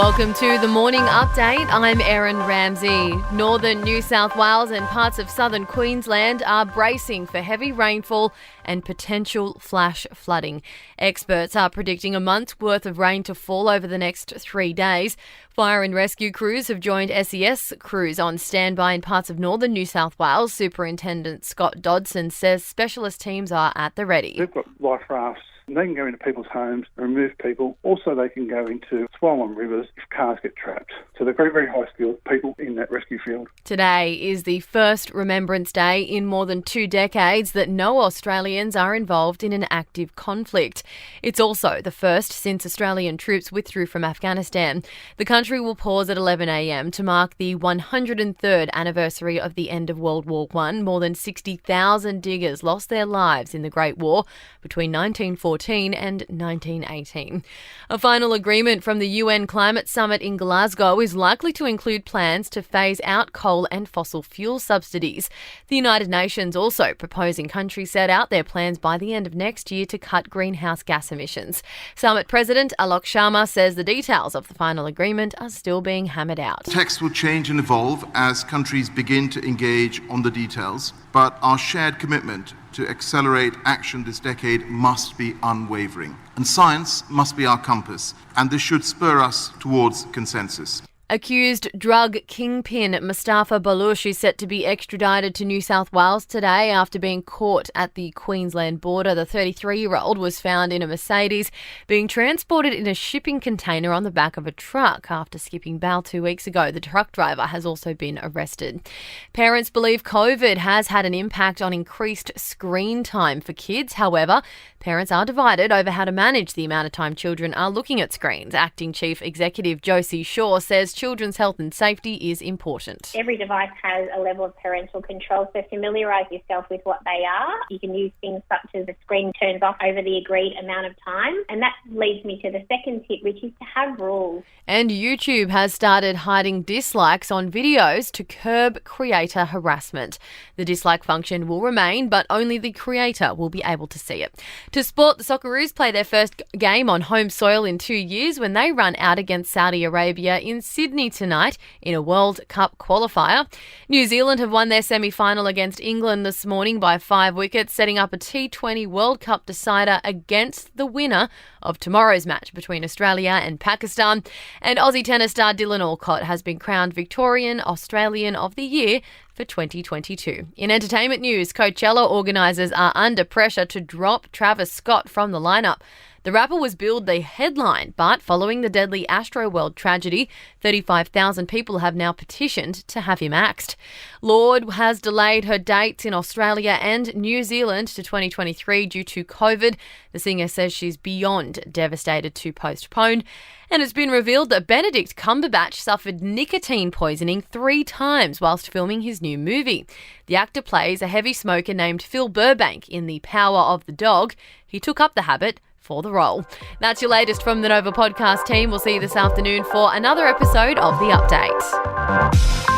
Welcome to the Morning Update. I'm Erin Ramsey. Northern New South Wales and parts of southern Queensland are bracing for heavy rainfall and potential flash flooding. Experts are predicting a month's worth of rain to fall over the next 3 days. Fire and rescue crews have joined SES crews on standby in parts of northern New South Wales. Superintendent Scott Dodson says specialist teams are at the ready. They've got life rafts. They can go into people's homes and remove people. Also, they can go into swollen rivers if cars get trapped. So they're very, very high-skilled people in that rescue field. Today is the first Remembrance Day in more than 2 decades that no Australians are involved in an active conflict. It's also the first since Australian troops withdrew from Afghanistan. The country will pause at 11 a.m. to mark the 103rd anniversary of the end of World War I. More than 60,000 diggers lost their lives in the Great War between 1914 and 1918. A final agreement from the UN Climate Summit in Glasgow is likely to include plans to phase out coal and fossil fuel subsidies. The United Nations also proposing countries set out their plans by the end of next year to cut greenhouse gas emissions. Summit President Alok Sharma says the details of the final agreement are still being hammered out. Text will change and evolve as countries begin to engage on the details, but our shared commitment to accelerate action this decade must be unwavering. And science must be our compass, and this should spur us towards consensus. Accused drug kingpin Mustafa Balush is set to be extradited to New South Wales today after being caught at the Queensland border. The 33-year-old was found in a Mercedes being transported in a shipping container on the back of a truck after skipping bail 2 weeks ago. The truck driver has also been arrested. Parents believe COVID has had an impact on increased screen time for kids. However, parents are divided over how to manage the amount of time children are looking at screens. Acting Chief Executive Josie Shaw says children's health and safety is important. Every device has a level of parental control, so familiarise yourself with what they are. You can use things such as the screen turns off over the agreed amount of time. And that leads me to the second tip, which is to have rules. And YouTube has started hiding dislikes on videos to curb creator harassment. The dislike function will remain, but only the creator will be able to see it. To sport, the Socceroos play their first game on home soil in 2 years when they run out against Saudi Arabia in Sydney tonight in a World Cup qualifier. New Zealand have won their semi-final against England this morning by 5 wickets, setting up a T20 World Cup decider against the winner of tomorrow's match between Australia and Pakistan. And Aussie tennis star Dylan Alcott has been crowned Victorian Australian of the Year for 2022. In entertainment news, Coachella organisers are under pressure to drop Travis Scott from the lineup. The rapper was billed the headline, but following the deadly Astroworld tragedy, 35,000 people have now petitioned to have him axed. Lorde has delayed her dates in Australia and New Zealand to 2023 due to COVID. The singer says she's beyond devastated to postpone. And it's been revealed that Benedict Cumberbatch suffered nicotine poisoning 3 times whilst filming his new movie. The actor plays a heavy smoker named Phil Burbank in The Power of the Dog. He took up the habit for the role. That's your latest from the Nova podcast team. We'll see you this afternoon for another episode of The Update.